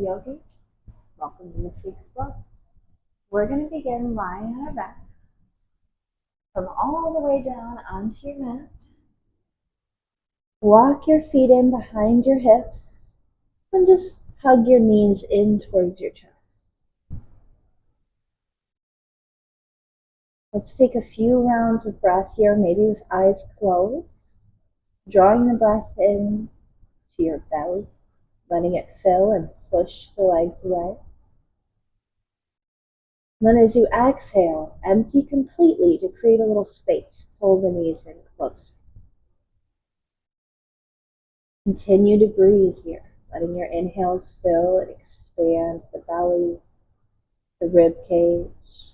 Yogi. Welcome to this week's book. We're going to begin lying on our backs. Come all the way down onto your mat. Walk your feet in behind your hips and just hug your knees in towards your chest. Let's take a few rounds of breath here, maybe with eyes closed, drawing the breath in to your belly, letting it fill and push the legs away. Then as you exhale, empty completely to create a little space. Pull the knees in closer. Continue to breathe here, letting your inhales fill and expand the belly, the rib cage,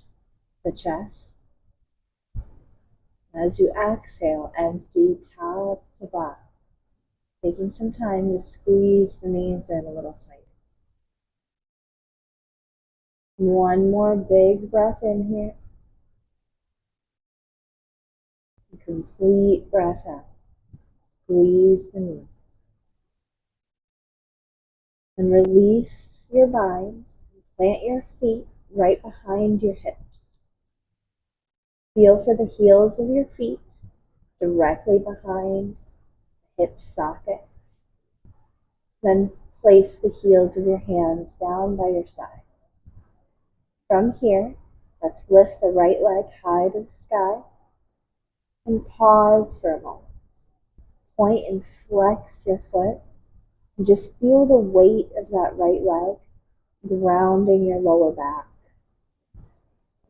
the chest. As you exhale, empty top to bottom, taking some time to squeeze the knees in a little tighter. One more big breath in here. Complete breath out. Squeeze the knees. And release your bind. Plant your feet right behind your hips. Feel for the heels of your feet directly behind the hip socket. Then place the heels of your hands down by your sides. From here, let's lift the right leg high to the sky and pause for a moment. Point and flex your foot and just feel the weight of that right leg grounding your lower back,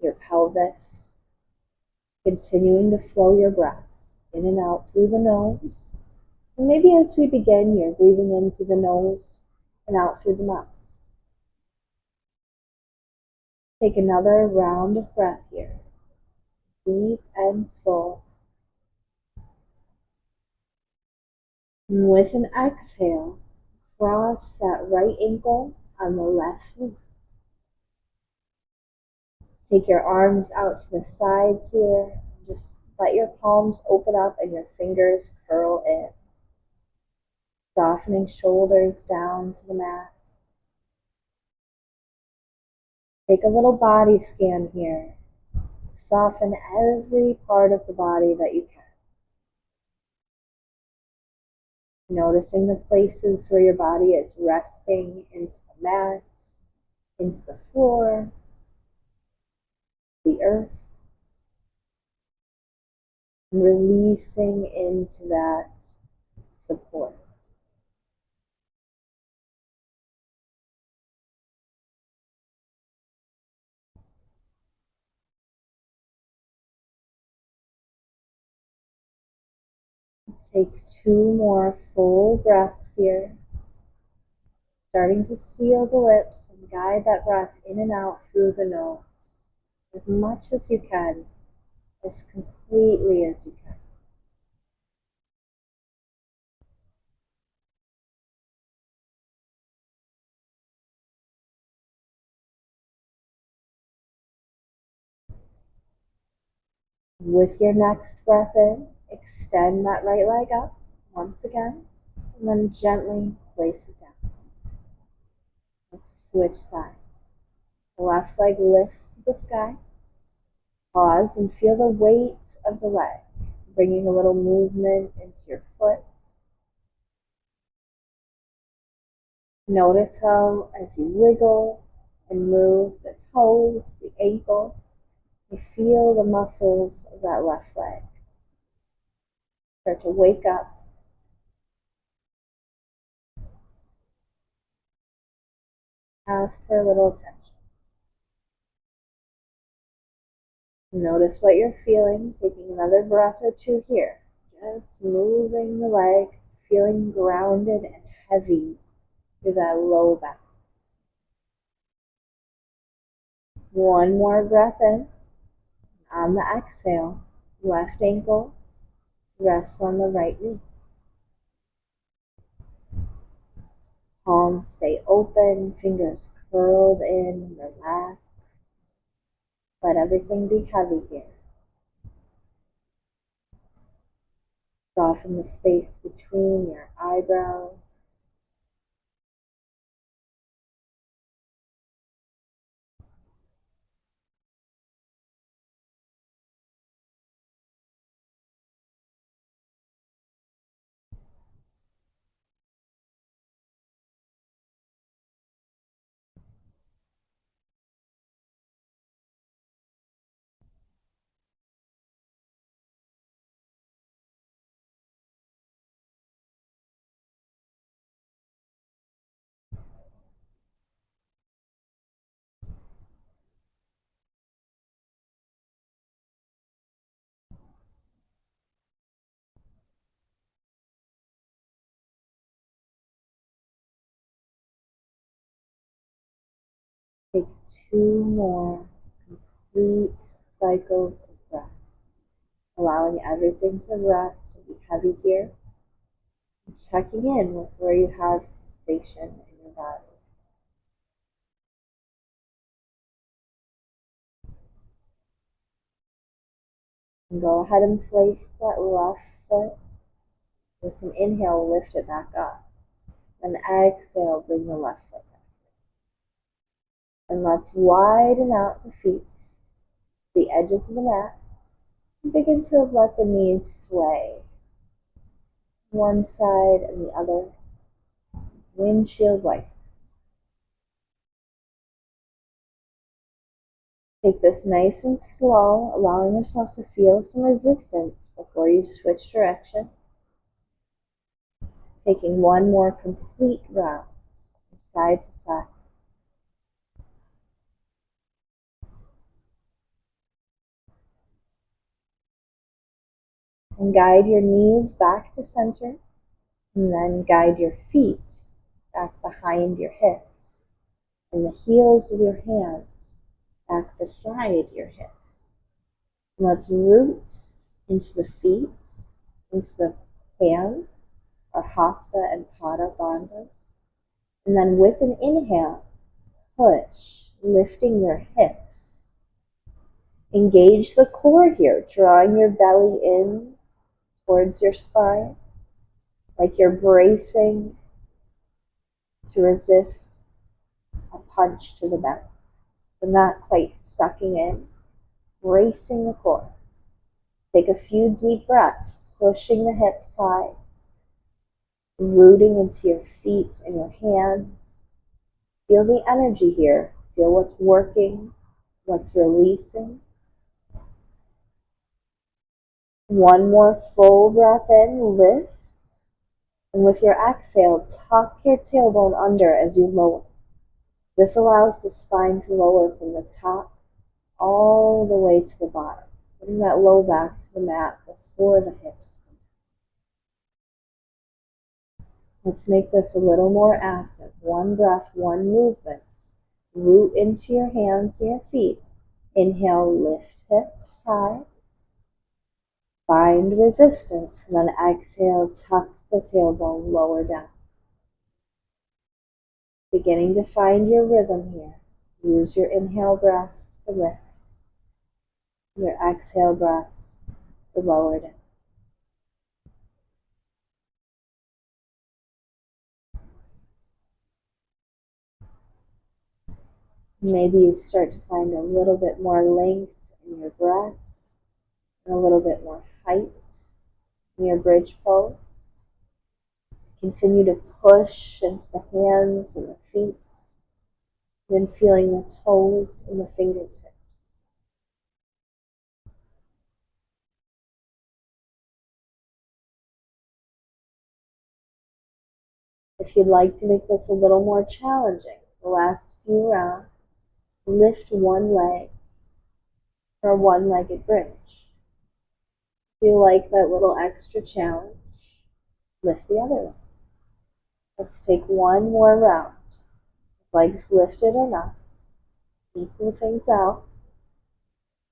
your pelvis, continuing to flow your breath in and out through the nose. And maybe as we begin, you're breathing in through the nose and out through the mouth. Take another round of breath here, deep and full. And with an exhale, cross that right ankle on the left knee. Take your arms out to the sides here. Just let your palms open up and your fingers curl in. Softening shoulders down to the mat. Take a little body scan here. Soften every part of the body that you can. Noticing the places where your body is resting into the mat, into the floor, the earth, and releasing into that support. Take two more full breaths here. Starting to seal the lips and guide that breath in and out through the nose as much as you can, as completely as you can. With your next breath in, extend that right leg up once again, and then gently place it down. Let's switch sides. The left leg lifts to the sky. Pause and feel the weight of the leg, bringing a little movement into your foot. Notice how, as you wiggle and move the toes, the ankle, you feel the muscles of that left leg start to wake up. Ask for a little attention. Notice what you're feeling, taking another breath or two here. Just moving the leg, feeling grounded and heavy through that low back. One more breath in. On the exhale, left ankle rests on the right knee. Palms stay open, fingers curled in, relaxed. Let everything be heavy here. Soften the space between your eyebrows. Take 2 more complete cycles of breath, allowing everything to rest and be heavy here, and checking in with where you have sensation in your body. And go ahead and place that left foot. With an inhale, lift it back up. And exhale, bring the left foot back. And let's widen out the feet, the edges of the mat, and begin to let the knees sway. One side and the other. Windshield wipers. Take this nice and slow, allowing yourself to feel some resistance before you switch direction. Taking 1 more complete round from side to side. And guide your knees back to center, and then guide your feet back behind your hips, and the heels of your hands back beside your hips. And let's root into the feet, into the hands, our Hasta and Pada bandhas. And then with an inhale, push, lifting your hips. Engage the core here, drawing your belly in towards your spine, like you're bracing to resist a punch to the belly, but not quite sucking in, bracing the core. Take a few deep breaths, pushing the hips high, rooting into your feet and your hands. Feel the energy here. Feel what's working, what's releasing. 1 more full breath in, lift. And with your exhale, tuck your tailbone under as you lower. This allows the spine to lower from the top all the way to the bottom, putting that low back to the mat before the hips. Let's make this a little more active. 1 breath, 1 movement. Root into your hands and your feet. Inhale, lift hips high. Find resistance, and then exhale, tuck the tailbone lower down. Beginning to find your rhythm here. Use your inhale breaths to lift. Your exhale breaths to lower down. Maybe you start to find a little bit more length in your breath and a little bit more height in your bridge pose. Continue to push into the hands and the feet, then feeling the toes and the fingertips. If you'd like to make this a little more challenging, the last few rounds, lift 1 leg for a 1-legged bridge. If you like that little extra challenge, lift the other leg. Let's take 1 more round. Legs lifted or not. Equal things out.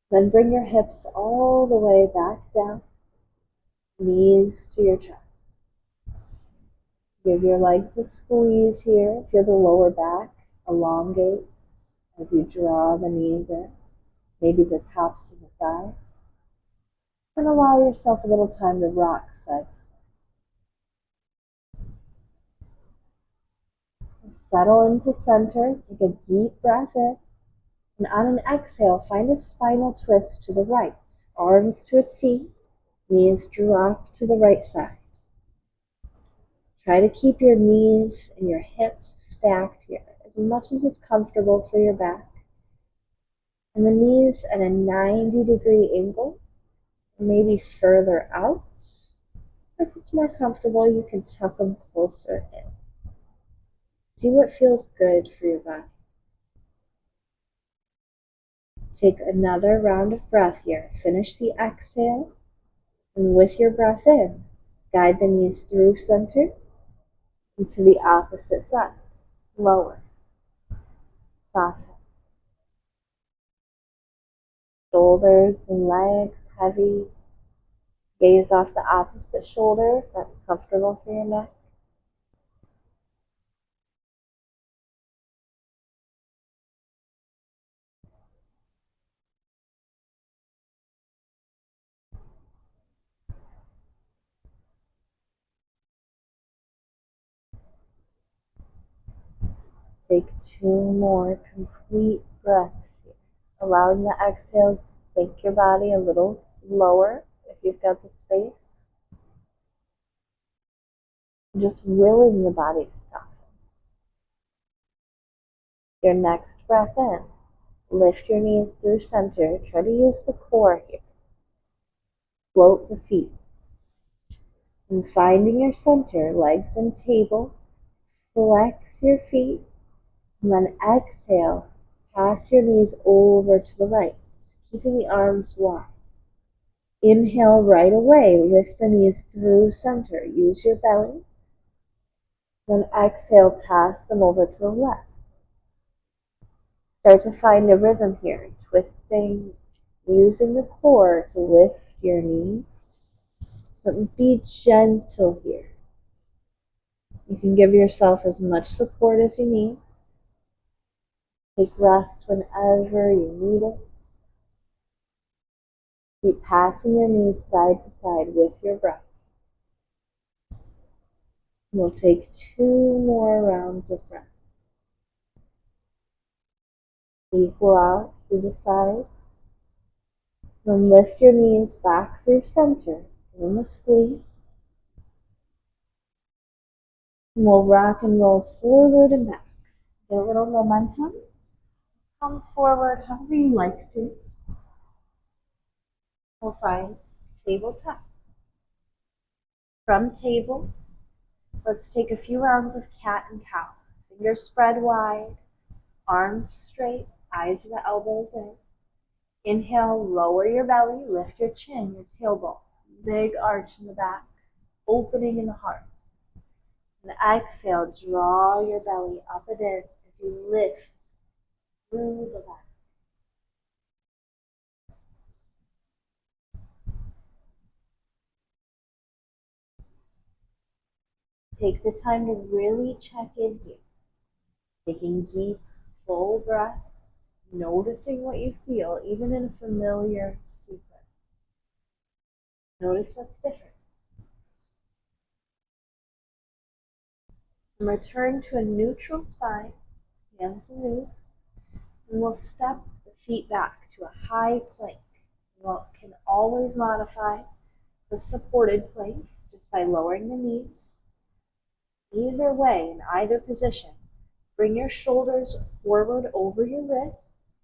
Then bring your hips all the way back down. Knees to your chest. Give your legs a squeeze here. Feel the lower back elongate as you draw the knees in. Maybe the tops of the thighs. And allow yourself a little time to rock side to side. Settle into center. Take a deep breath in. And on an exhale, find a spinal twist to the right. Arms to a T. Knees drop to the right side. Try to keep your knees and your hips stacked here as much as it's comfortable for your back. And the knees at a 90-degree angle, maybe further out. If it's more comfortable, you can tuck them closer in. See what feels good for your body. Take another round of breath here. Finish the exhale. And with your breath in, guide the knees through center and to the opposite side. Lower. Soften. shoulders and legs heavy. Gaze off the opposite shoulder if that's comfortable for your neck. Take 2 more complete breaths here, allowing the exhales to sink your body a little lower if you've got the space. Just willing the body to soften. Your next breath in, lift your knees through center. Try to use the core here. Float the feet. And finding your center, legs and table, flex your feet, and then exhale, pass your knees over to the right, keeping the arms wide. Inhale right away, lift the knees through center, use your belly. Then exhale, pass them over to the left. Start to find a rhythm here, twisting, using the core to lift your knees. But be gentle here. You can give yourself as much support as you need. Take rest whenever you need it. Keep passing your knees side to side with your breath. We'll take 2 more rounds of breath. Equal out through the sides. Then lift your knees back through center. Give them a squeeze. And we'll rock and roll forward and back. Get a little momentum. Come forward however you like to. We'll find tabletop. From table, let's take a few rounds of cat and cow. Fingers spread wide, arms straight, eyes to the elbows in. Inhale, lower your belly, lift your chin, your tailbone. Big arch in the back, opening in the heart. And exhale, draw your belly up and in as you lift through the back. Take the time to really check in here. Taking deep, full breaths, noticing what you feel, even in a familiar sequence. Notice what's different. And return to a neutral spine, hands and knees, and we'll step the feet back to a high plank. You can always modify the supported plank just by lowering the knees. Either way, in either position, bring your shoulders forward over your wrists.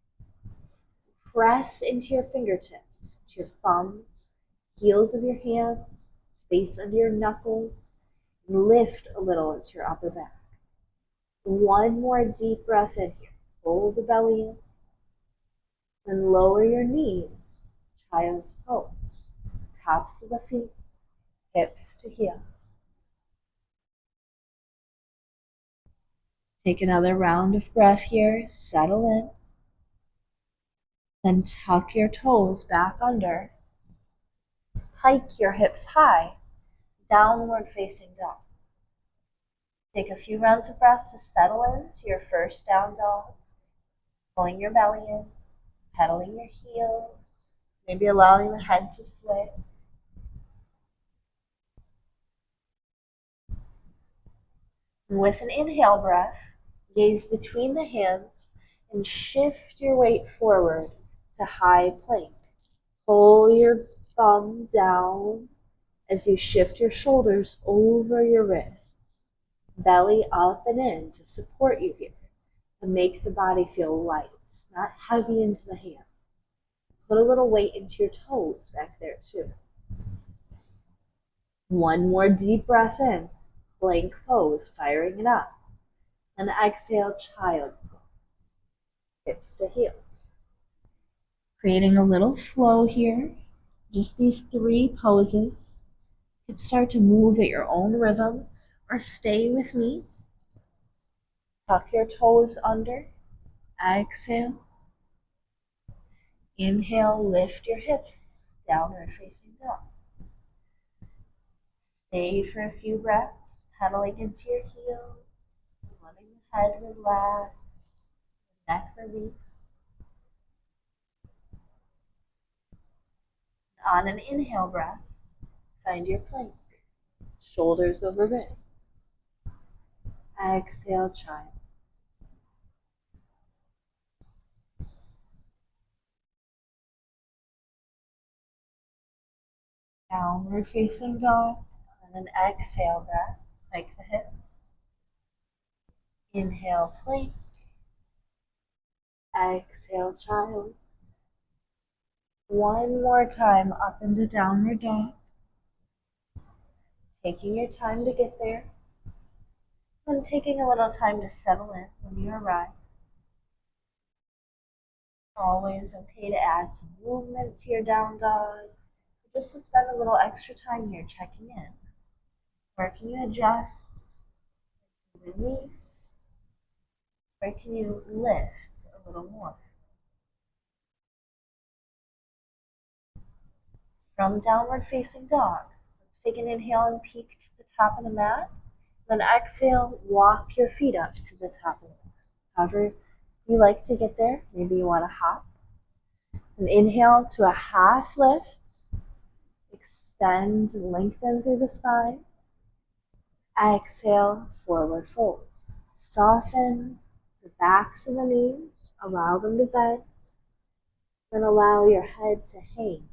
Press into your fingertips, to your thumbs, heels of your hands, space under your knuckles, and lift a little into your upper back. 1 more deep breath in here. Pull the belly in. Then lower your knees, child's pose. Tops of the feet, hips to heels. Take another round of breath here, settle in. Then tuck your toes back under. Hike your hips high, downward facing dog. Take a few rounds of breath to settle into your first down dog. Pulling your belly in, pedaling your heels, maybe allowing the head to sway. And with an inhale breath, gaze between the hands and shift your weight forward to high plank. Pull your thumb down as you shift your shoulders over your wrists. Belly up and in to support you here, to make the body feel light, not heavy into the hands. Put a little weight into your toes back there too. 1 more deep breath in, plank pose, firing it up. And exhale, child's pose, hips to heels. Creating a little flow here, just these 3 poses. You can start to move at your own rhythm or stay with me. Tuck your toes under, exhale. Inhale, lift your hips, downward facing dog. Stay for a few breaths, pedaling into your heels, letting the head relax, neck release. On an inhale breath, find your plank, shoulders over wrists. Exhale, child. Downward facing dog, and an exhale breath, like the hips. Inhale, plank. Exhale, child's. One more time up into downward dog. Taking your time to get there, and taking a little time to settle in when you arrive. Always okay to add some movement to your down dog, just to spend a little extra time here checking in. Where can you adjust, release, where can you lift a little more? From downward facing dog, let's take an inhale and peek to the top of the mat. Then exhale, walk your feet up to the top of the mat. However you like to get there, maybe you want to hop. And inhale to a half lift. Extend, lengthen through the spine. Exhale, forward fold. Soften the backs of the knees, allow them to bend. Then allow your head to hang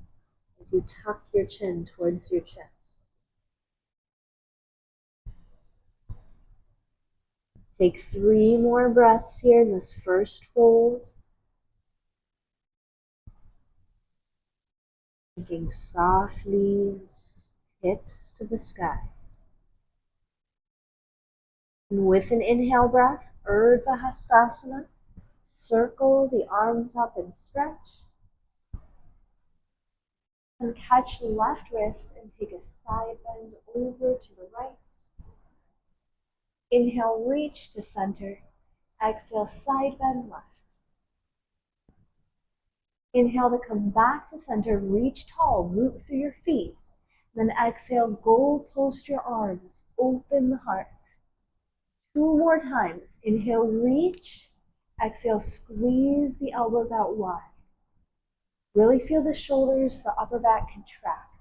as you tuck your chin towards your chest. Take 3 more breaths here in this first fold. Taking soft knees, hips to the sky. And with an inhale breath, Urdhva Hastasana, circle the arms up and stretch. And catch the left wrist and take a side bend over to the right. Inhale, reach to center. Exhale, side bend left. Inhale to come back to center, reach tall, root through your feet. Then exhale, gold post your arms, open the heart. 2 more times. Inhale, reach. Exhale, squeeze the elbows out wide. Really feel the shoulders, the upper back contract.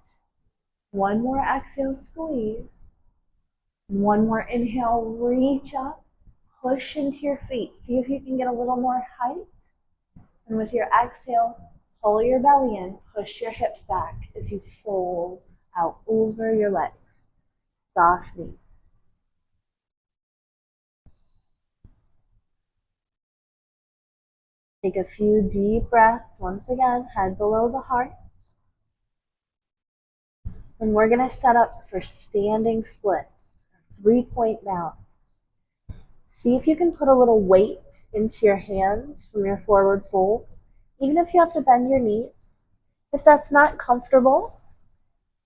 1 more exhale, squeeze. 1 more inhale, reach up, push into your feet. See if you can get a little more height. And with your exhale, pull your belly in, push your hips back as you fold out over your legs. Soft knees. Take a few deep breaths. Once again, head below the heart. And we're going to set up for standing splits, 3-point balance. See if you can put a little weight into your hands from your forward fold, even if you have to bend your knees. If that's not comfortable,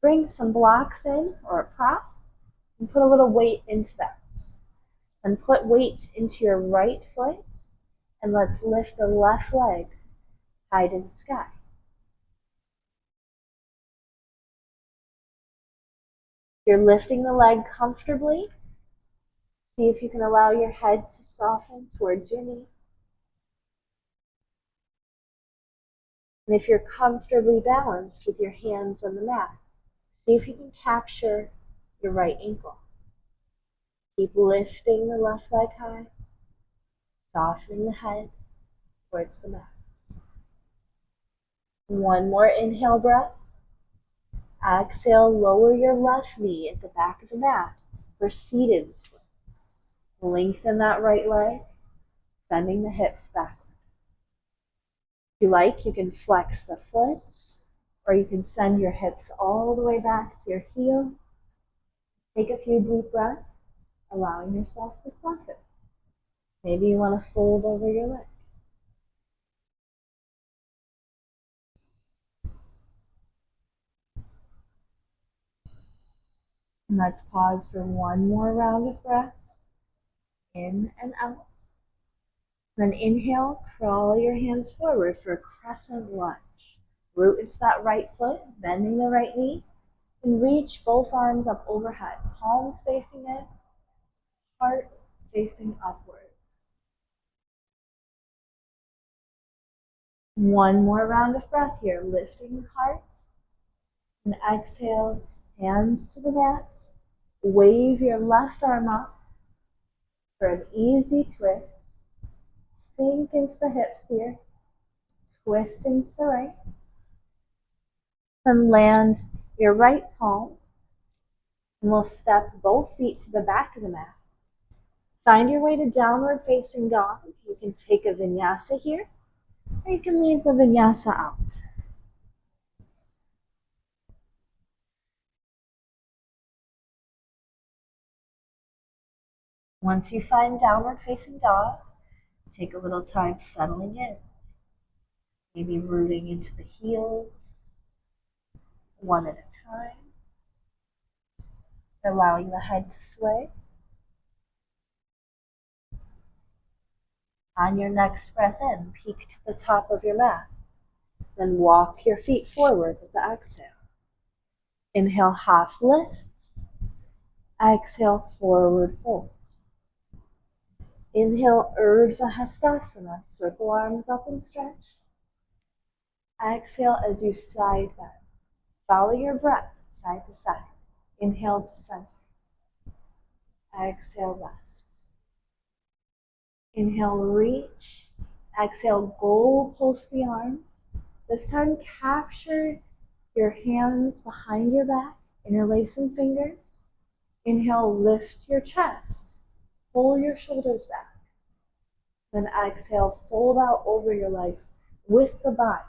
bring some blocks in or a prop and put a little weight into that. And put weight into your right foot, and let's lift the left leg high to the sky. You're lifting the leg comfortably. See if you can allow your head to soften towards your knee. And if you're comfortably balanced with your hands on the mat, see if you can capture your right ankle. Keep lifting the left leg high, softening the head towards the mat. 1 more inhale breath. Exhale, lower your left knee at the back of the mat for seated splits. Lengthen that right leg, sending the hips backward. If you like, you can flex the foot, or you can send your hips all the way back to your heel. Take a few deep breaths, allowing yourself to soften. Maybe you want to fold over your leg. And let's pause for 1 more round of breath, in and out. Then inhale, crawl your hands forward for a crescent lunge. Root into that right foot, bending the right knee, and reach both arms up overhead, palms facing in, heart facing upward. One more round of breath here, lifting the heart, and exhale, hands to the mat. Wave your left arm up for an easy twist. Sink into the hips here, twisting to the right. Then land your right palm, and we'll step both feet to the back of the mat. Find your way to downward facing dog. You can take a vinyasa here, or you can leave the vinyasa out. Once you find downward facing dog, take a little time settling in. Maybe rooting into the heels, one at a time. Allowing the head to sway. On your next breath in, peek to the top of your mat. Then walk your feet forward with the exhale. Inhale, half lift. Exhale, forward fold. Inhale, Urdhva Hastasana. Circle arms up and stretch. Exhale as you side bend. Follow your breath side to side. Inhale to center. Exhale, left. Inhale, reach. Exhale, goal post the arms. This time, capture your hands behind your back, interlacing fingers. Inhale, lift your chest. Pull your shoulders back. Then exhale, fold out over your legs with the bind.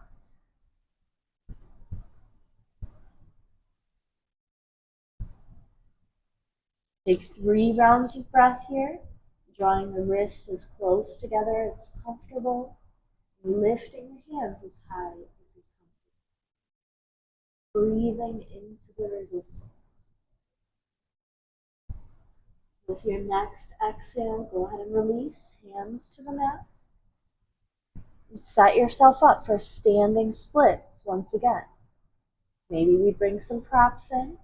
Take 3 rounds of breath here, drawing the wrists as close together as comfortable, lifting your hands as high as is comfortable. Breathing into the resistance. With your next exhale, go ahead and release, hands to the mat. And set yourself up for standing splits once again. Maybe we bring some props in,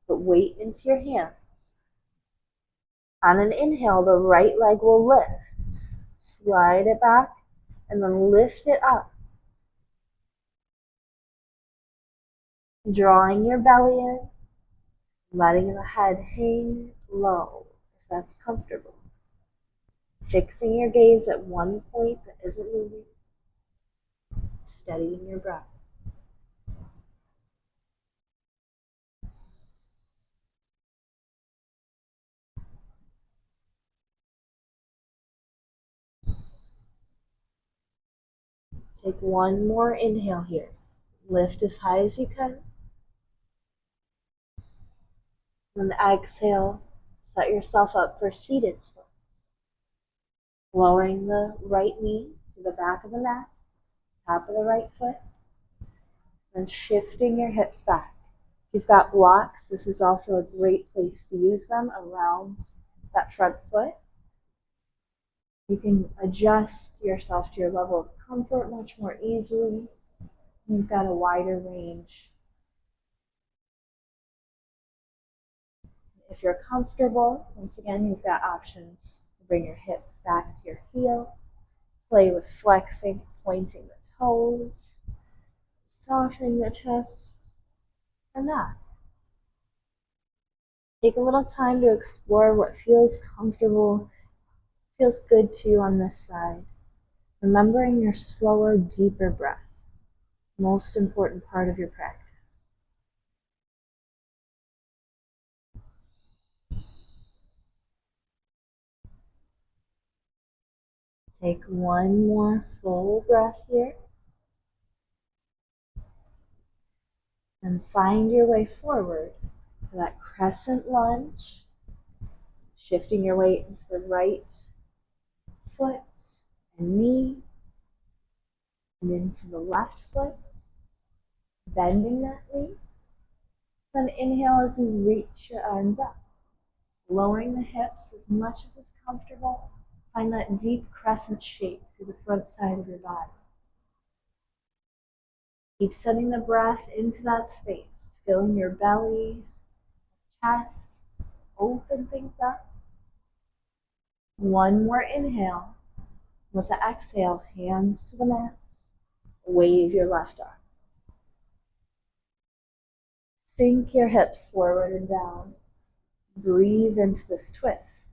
but weight into your hands. On an inhale, the right leg will lift. Slide it back, and then lift it up. Drawing your belly in, letting the head hang low, if that's comfortable. Fixing your gaze at one point that isn't moving. Steadying your breath. Take one more inhale here. Lift as high as you can. Then exhale, set yourself up for seated splits. Lowering the right knee to the back of the mat, top of the right foot, then shifting your hips back. If you've got blocks, this is also a great place to use them around that front foot. You can adjust yourself to your level of comfort much more easily. You've got a wider range. If you're comfortable, once again, you've got options to bring your hip back to your heel, play with flexing, pointing the toes, softening the chest, and that. Take a little time to explore what feels comfortable, feels good to you on this side. Remembering your slower, deeper breath, most important part of your practice. Take one more full breath here. And find your way forward to that crescent lunge, shifting your weight into the right foot and knee, and into the left foot, bending that knee. Then inhale as you reach your arms up, lowering the hips as much as is comfortable, Find that deep crescent shape through the front side of your body. Keep sending the breath into that space, filling your belly, chest, open things up. One more inhale. With the exhale, hands to the mat. Wave your left arm. Sink your hips forward and down. Breathe into this twist.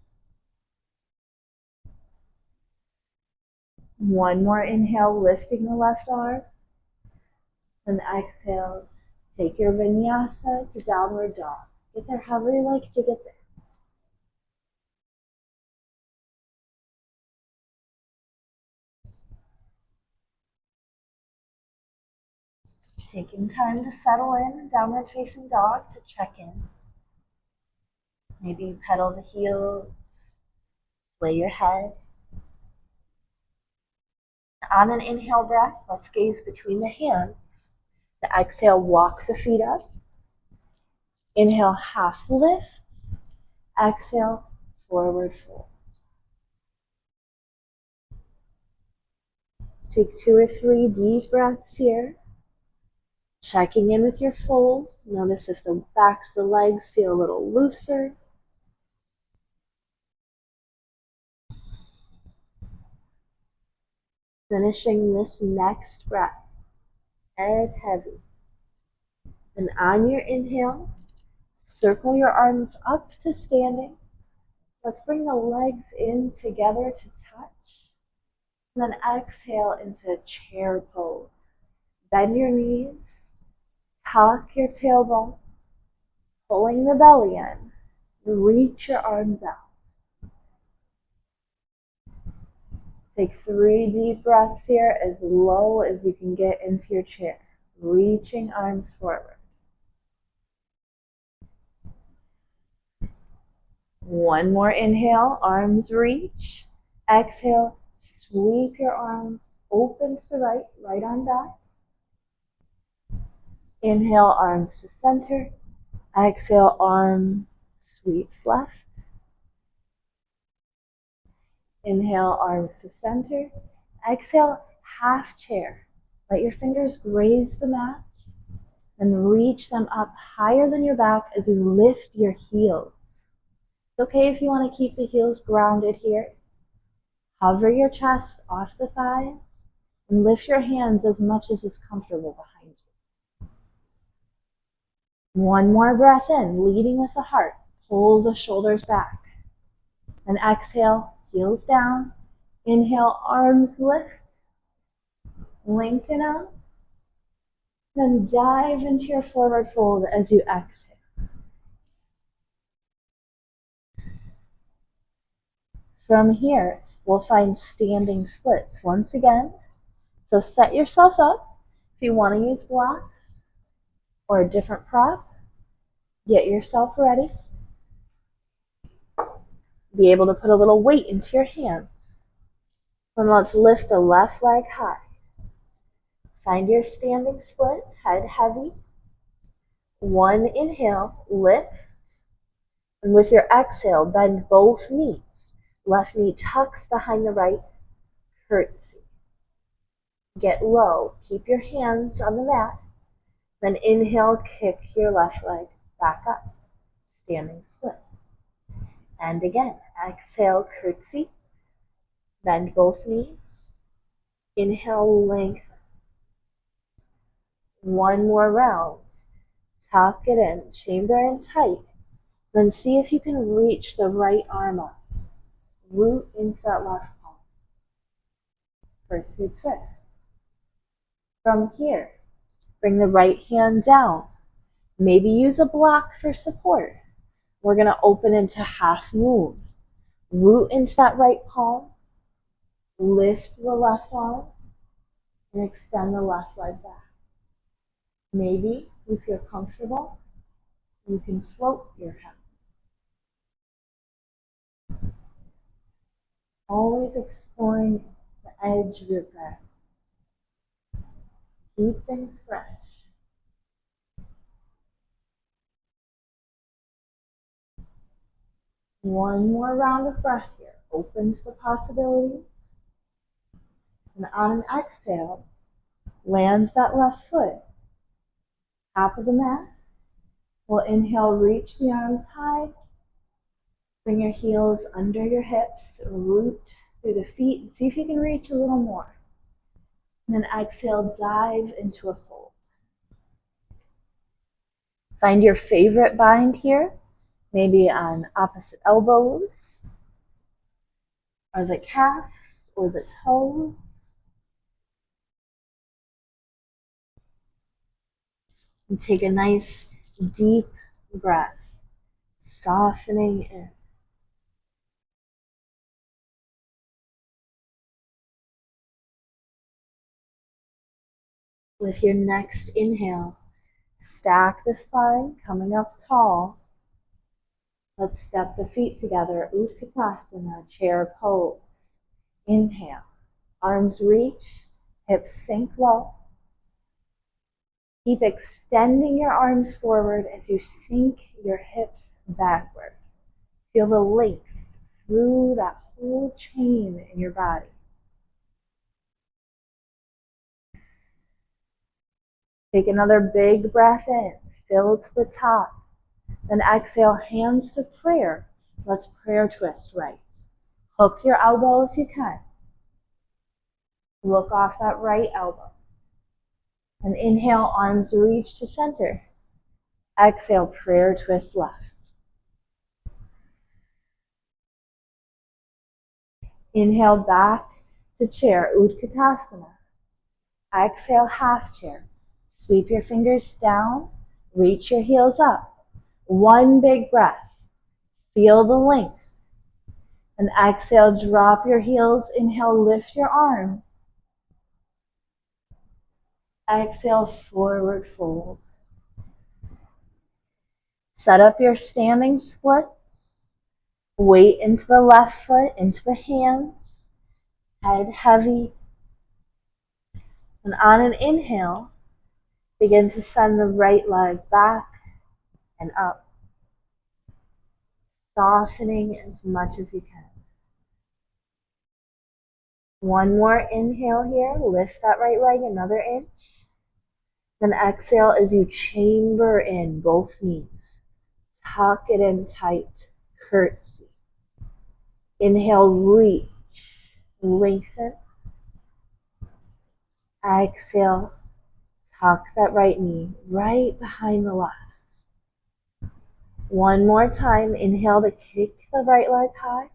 One more inhale, lifting the left arm. And exhale, take your vinyasa to downward dog. Get there however you like to get there. Taking time to settle in, downward facing dog, to check in. Maybe pedal the heels, lay your head. On an inhale breath, let's gaze between the hands. The exhale, walk the feet up. Inhale, half lift. Exhale, forward fold. Take 2 or 3 deep breaths here. Checking in with your fold. Notice if the backs of the legs feel a little looser. Finishing this next breath. Head heavy. And on your inhale, circle your arms up to standing. Let's bring the legs in together to touch. And then exhale into chair pose. Bend your knees. Tuck your tailbone. Pulling the belly in. Reach your arms out. Take 3 deep breaths here, as low as you can get into your chair. Reaching arms forward. One more inhale, arms reach. Exhale, sweep your arm open to the right, right arm back. Inhale, arms to center. Exhale, arm sweeps left. Inhale, arms to center. Exhale, half chair. Let your fingers graze the mat and reach them up higher than your back as you lift your heels. It's okay if you want to keep the heels grounded here. Hover your chest off the thighs and lift your hands as much as is comfortable behind you. One more breath in, leading with the heart. Pull the shoulders back. And exhale, heels down. Inhale, arms lift. Lengthen up. Then dive into your forward fold as you exhale. From here, we'll find standing splits once again. So set yourself up. If you want to use blocks or a different prop, get yourself ready. Be able to put a little weight into your hands. Then let's lift the left leg high. Find your standing split, head heavy. One inhale, lift. And with your exhale, bend both knees. Left knee tucks behind the right, curtsy. Get low, keep your hands on the mat. Then inhale, kick your left leg back up. Standing split. And again, exhale, curtsy. Bend both knees. Inhale, lengthen. One more round. Tuck it in, chamber in tight. Then see if you can reach the right arm up. Root into that left palm. Curtsy twist. From here, bring the right hand down. Maybe use a block for support. We're going to open into half moon. Root into that right palm. Lift the left arm. And extend the left leg back. Maybe, if you're comfortable, you can float your head. Always exploring the edge of your breath. Keep things fresh. One more round of breath here. open to the possibilities. And on an exhale, land that left foot, top of the mat. We'll inhale, reach the arms high. Bring your heels under your hips, root through the feet, and see if you can reach a little more. And then exhale, dive into a fold. Find your favorite bind here, maybe on opposite elbows, or the calves, or the toes. And take a nice deep breath, softening in. With your next inhale, stack the spine, coming up tall. Let's step the feet together, Utkatasana, chair pose. Inhale, arms reach, hips sink low. Keep extending your arms forward as you sink your hips backward. Feel the length through that whole chain in your body. Take another big breath in, fill to the top. Then exhale, hands to prayer. Let's prayer twist right. Hook your elbow if you can. Look off that right elbow. And inhale, arms reach to center. Exhale, prayer twist left. Inhale, back to chair, Utkatasana. Exhale, half chair. Sweep your fingers down, reach your heels up. One big breath. Feel the length. And exhale, drop your heels. Inhale, lift your arms. Exhale, forward fold. Set up your standing splits. Weight into the left foot, into the hands. Head heavy. And on an inhale, begin to send the right leg back and up, softening as much as you can. One more inhale here, lift that right leg another inch. Then exhale as you chamber in both knees. Tuck it in tight, curtsy. Inhale, reach, lengthen. Exhale, tuck that right knee right behind the left. One more time, inhale to kick the right leg high.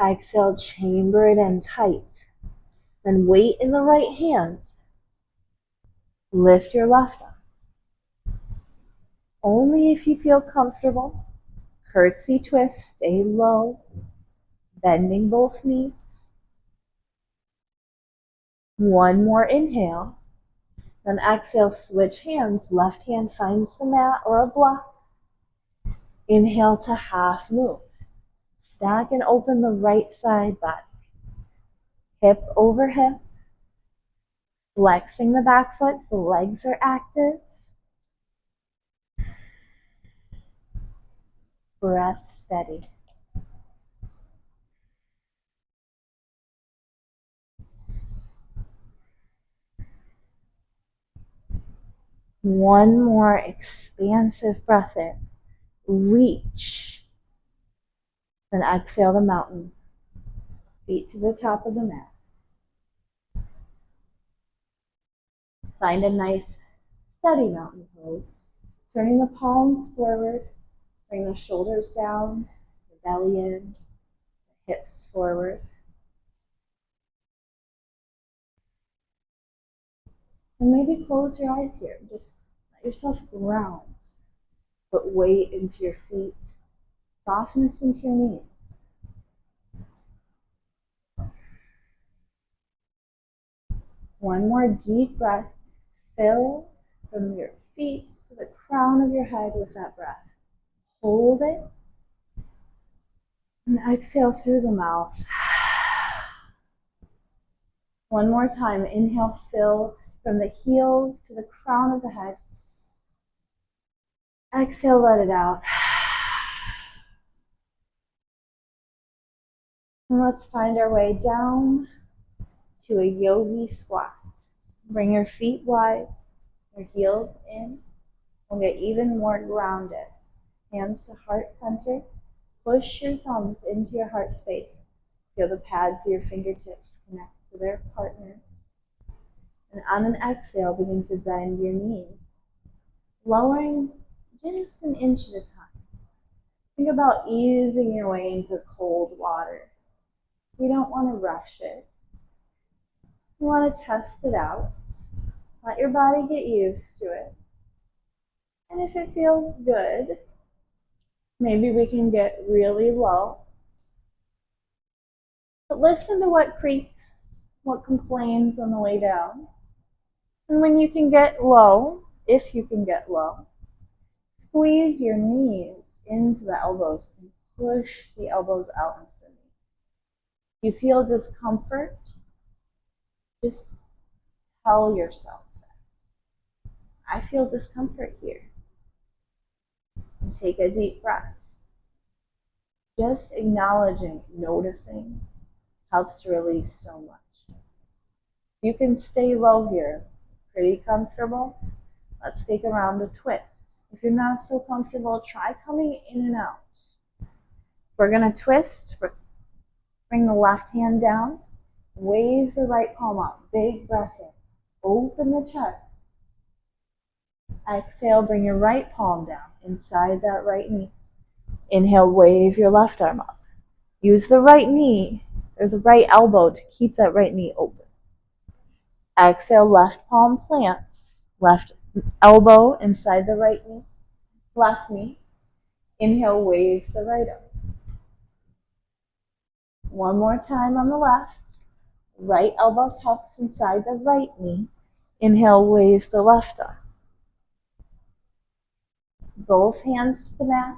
Exhale, chamber it in tight. Then weight in the right hand. Lift your left arm. Only if you feel comfortable. Curtsy twist, stay low. Bending both knees. One more inhale. Then exhale, switch hands. Left hand finds the mat or a block. Inhale to half move. Stack and open the right side body. Hip over hip. Flexing the back foot so the legs are active. Breath steady. One more expansive breath in. Reach. Then exhale the mountain. Feet to the top of the mat. Find a nice steady mountain pose. Turning the palms forward. Bring the shoulders down, the belly in, the hips forward. And maybe close your eyes here. Just let yourself ground. Put weight into your feet. Softness into your knees. One more deep breath. Fill from your feet to the crown of your head with that breath. Hold it. And exhale through the mouth. One more time. Inhale, fill from the heels to the crown of the head. Exhale, let it out. And let's find our way down to a yogi squat. Bring your feet wide, your heels in. We'll get even more grounded. Hands to heart center. Push your thumbs into your heart space. Feel the pads of your fingertips connect to their partners. And on an exhale, begin to bend your knees, lowering just an inch at a time. Think about easing your way into cold water. You don't want to rush it. You want to test it out. Let your body get used to it. And if it feels good, maybe we can get really low. But listen to what creaks, what complains on the way down. And when you can get low, if you can get low, squeeze your knees into the elbows and push the elbows out into the knees. You feel discomfort, just tell yourself that. I feel discomfort here. And take a deep breath. Just acknowledging, noticing, helps to release so much. You can stay low here, pretty comfortable. Let's take a round of twists. If you're not so comfortable, try coming in and out. We're going to twist. Bring the left hand down. Wave the right palm up. Big breath in. Open the chest. Exhale, bring your right palm down inside that right knee. Inhale, wave your left arm up. Use the right knee or the right elbow to keep that right knee open. Exhale, left palm plants. Left elbow inside the right knee. Left knee. Inhale, wave the right arm. One more time on the left. Right elbow tucks inside the right knee. Inhale, wave the left arm. Both hands to the mat.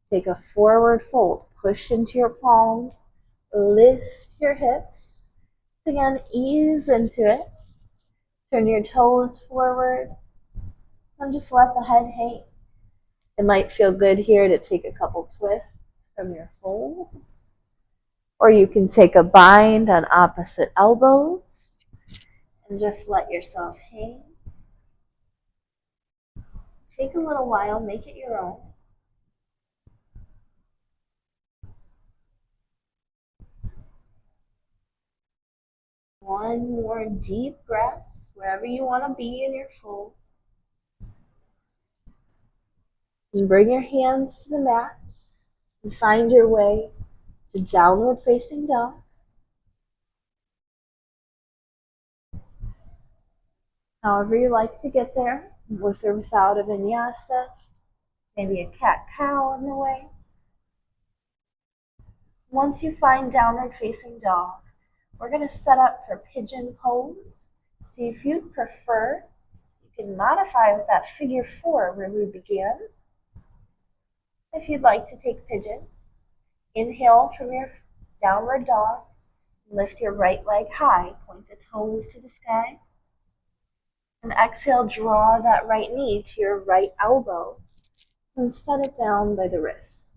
Take a forward fold. Push into your palms. Lift your hips. Again, ease into it. Turn your toes forward. And just let the head hang. It might feel good here to take a couple twists from your fold. Or you can take a bind on opposite elbows and just let yourself hang. Take a little while, make it your own. One more deep breath, wherever you want to be in your fold. And bring your hands to the mat and find your way to downward facing dog. However you like to get there, with or without a vinyasa, maybe a cat-cow on the way. Once you find downward facing dog, we're going to set up for pigeon pose. So if you'd prefer, you can modify with that figure 4 where we began. If you'd like to take pigeon, inhale from your downward dog, lift your right leg high, point the toes to the sky, and exhale, draw that right knee to your right elbow and set it down by the wrist.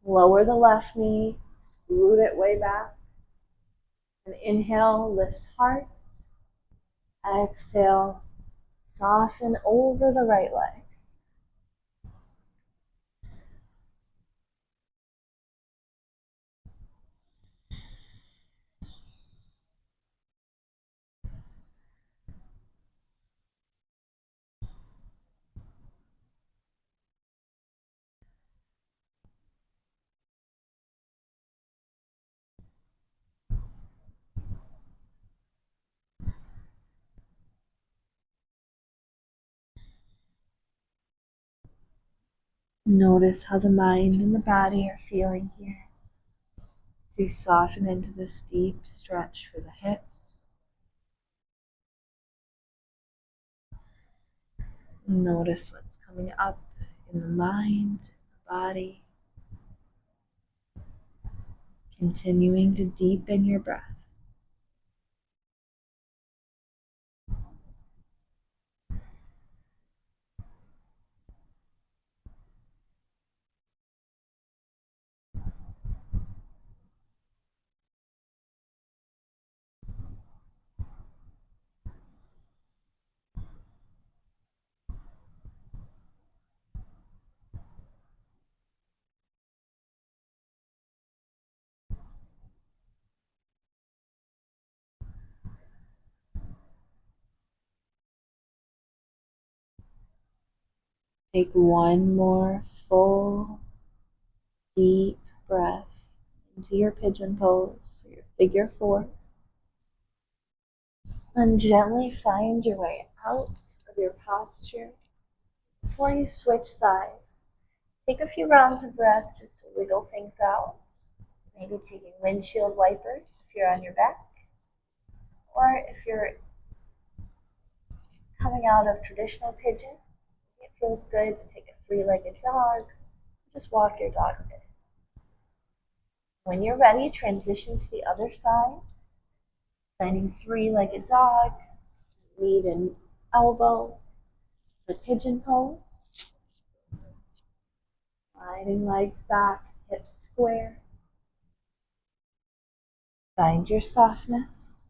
Lower the left knee, scoot it way back, and inhale, lift heart. Exhale, soften over the right leg. Notice how the mind and the body are feeling here. So you soften into this deep stretch for the hips. Notice what's coming up in the mind, the body. Continuing to deepen your breath. Take one more full, deep breath into your pigeon pose or your figure four. And gently find your way out of your posture before you switch sides. Take a few rounds of breath just to wiggle things out. Maybe taking windshield wipers if you're on your back, or if you're coming out of traditional pigeon, it feels good to take a three-legged dog. Just walk your dog a bit. When you're ready, transition to the other side. Finding three-legged dog, lead and elbow for pigeon pose. Sliding legs back, hips square. Find your softness.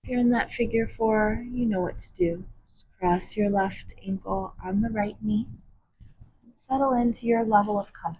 If you're in that figure four, you know what to do. Just cross your left ankle on the right knee and settle into your level of comfort.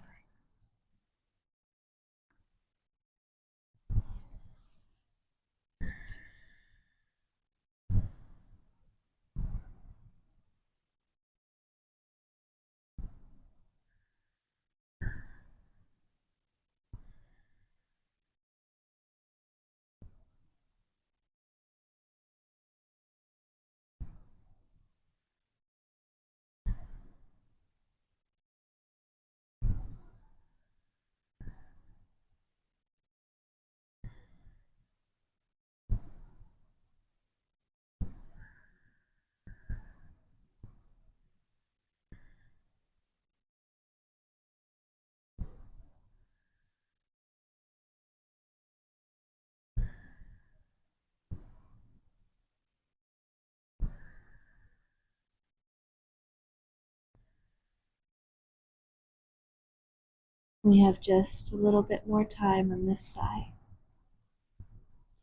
We have just a little bit more time on this side.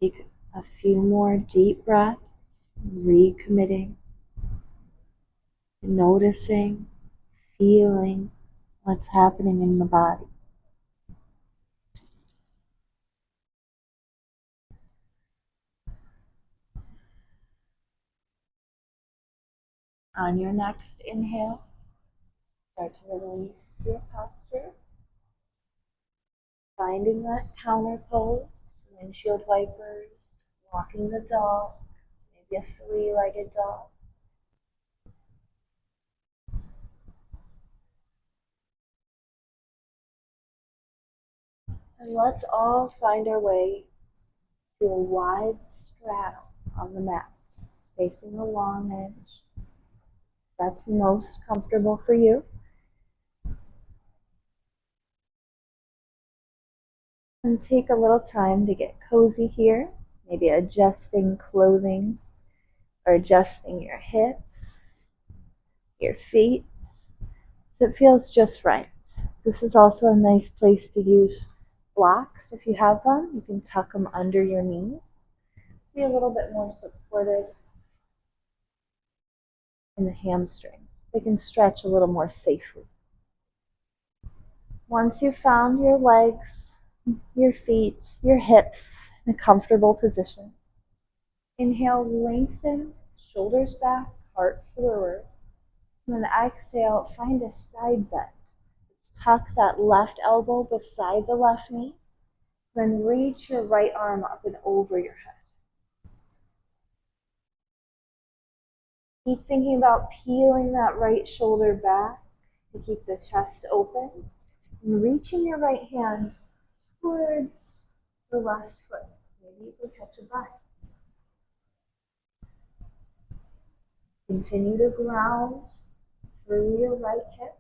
Take a few more deep breaths, recommitting, noticing, feeling what's happening in the body. On your next inhale, start to release your posture, finding that counter pose, windshield wipers, walking the dog, maybe a three-legged dog. And let's all find our way to a wide straddle on the mat, facing the long edge. That's most comfortable for you. And take a little time to get cozy here, maybe adjusting clothing or adjusting your hips, your feet, so it feels just right. This is also a nice place to use blocks if you have them. You can tuck them under your knees, be a little bit more supportive in the hamstrings. They can stretch a little more safely. Once you've found your legs, your feet, your hips in a comfortable position, inhale, lengthen, shoulders back, heart forward. And then exhale, find a side bend. Tuck that left elbow beside the left knee. Then reach your right arm up and over your head. Keep thinking about peeling that right shoulder back to keep the chest open. And reaching your right hand towards the left foot. Maybe you can catch a butt. Continue to ground through your right hip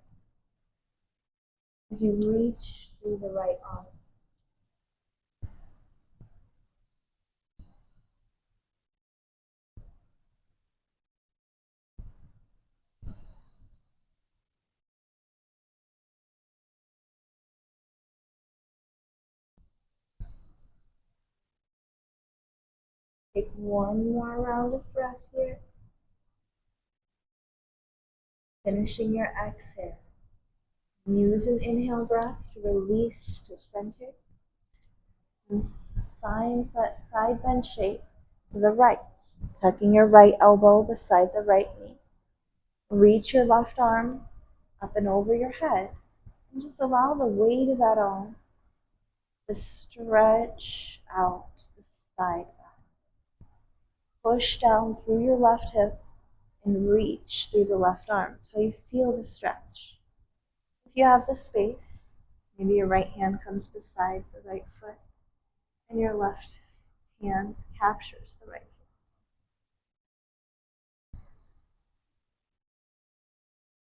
as you reach through the right arm. Take one more round of breath here. Finishing your exhale. Use an inhale breath to release to center. And find that side bend shape to the right, tucking your right elbow beside the right knee. Reach your left arm up and over your head and just allow the weight of that arm to stretch out the side back. Push down through your left hip and reach through the left arm until you feel the stretch. If you have the space, maybe your right hand comes beside the right foot and your left hand captures the right foot.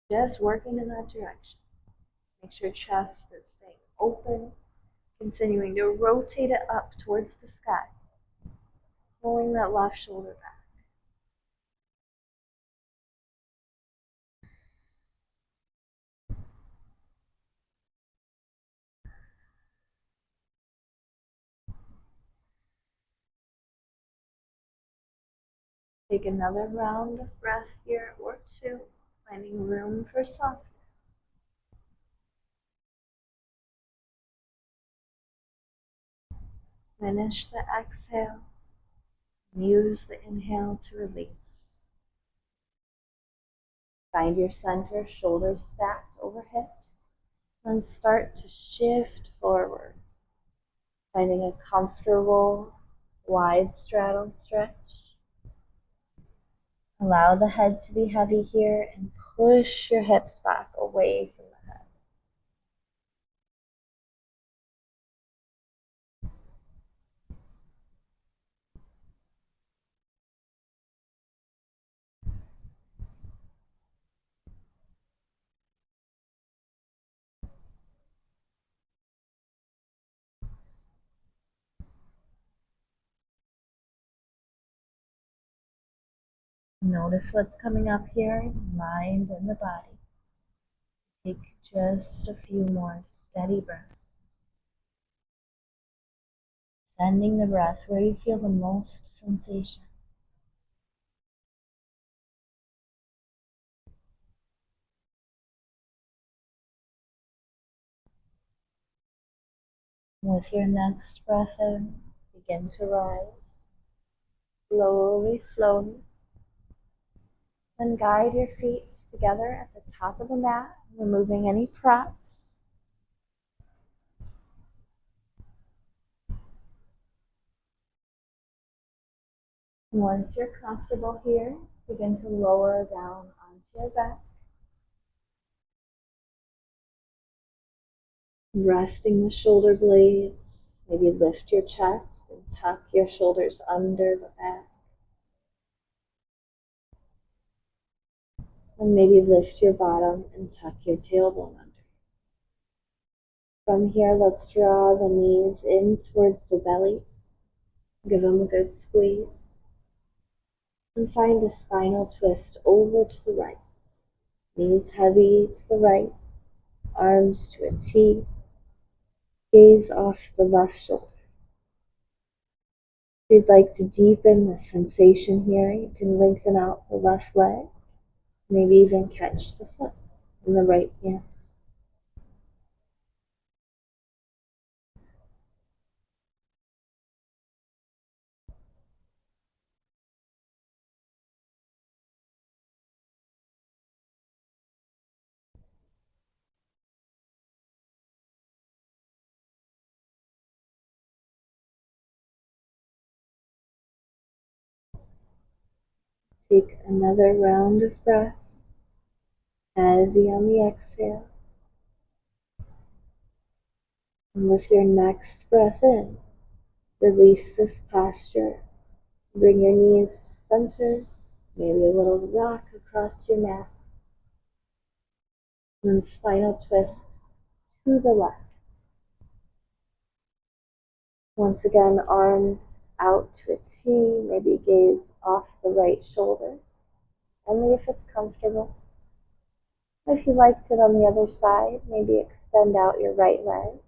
Just working in that direction. Make sure chest is staying open, continuing to rotate it up towards the sky, pulling that left shoulder back. Take another round of breath here or two, finding room for softness. Finish the exhale and use the inhale to release. Find your center, shoulders stacked over hips, and start to shift forward, finding a comfortable wide straddle stretch. Allow the head to be heavy here and push your hips back away from the head. Notice what's coming up here, mind and the body. Take just a few more steady breaths. Sending the breath where you feel the most sensation. With your next breath in, begin to rise. Slowly, slowly. Then guide your feet together at the top of the mat, removing any props. Once you're comfortable here, begin to lower down onto your back. Resting the shoulder blades, maybe lift your chest and tuck your shoulders under the back. And maybe lift your bottom and tuck your tailbone under. From here, let's draw the knees in towards the belly. Give them a good squeeze. And find a spinal twist over to the right. Knees heavy to the right, arms to a T. Gaze off the left shoulder. If you'd like to deepen the sensation here, you can lengthen out the left leg, maybe even catch the foot in the right hand. Take another round of breath, heavy on the exhale. And with your next breath in, release this posture. Bring your knees to center, maybe a little rock across your mat. And spinal twist to the left. Once again, arms out to a T, maybe gaze off the right shoulder, only if it's comfortable. If you liked it on the other side, maybe extend out your right leg,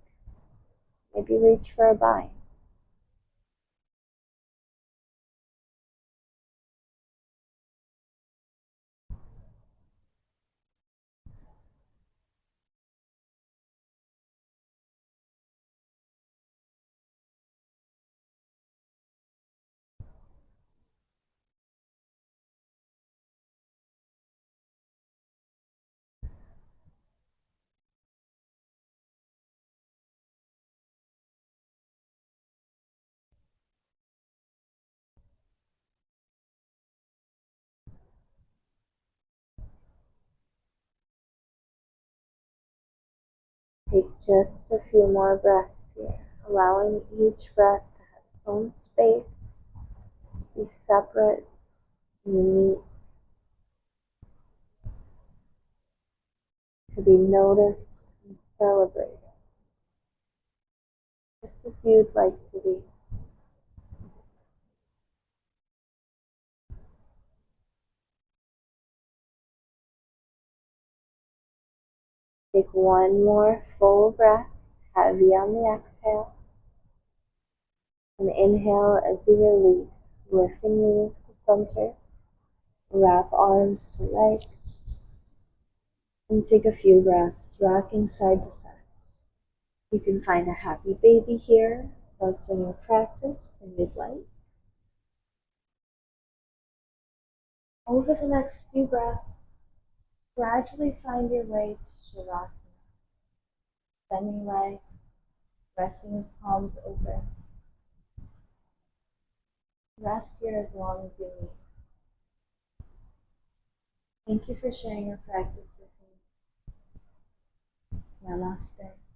maybe reach for a bind. Take just a few more breaths here, allowing each breath to have its own space, be separate, unique, to be noticed and celebrated, just as you'd like to be. Take one more full breath, heavy on the exhale, and inhale as you release, lifting knees to center, wrap arms to legs, and take a few breaths, rocking side to side. You can find a happy baby here, that's in your practice, and you'd like. Over the next few breaths, gradually find your way to Shavasana, bending legs, resting with palms open. Rest here as long as you need. Thank you for sharing your practice with me. Namaste.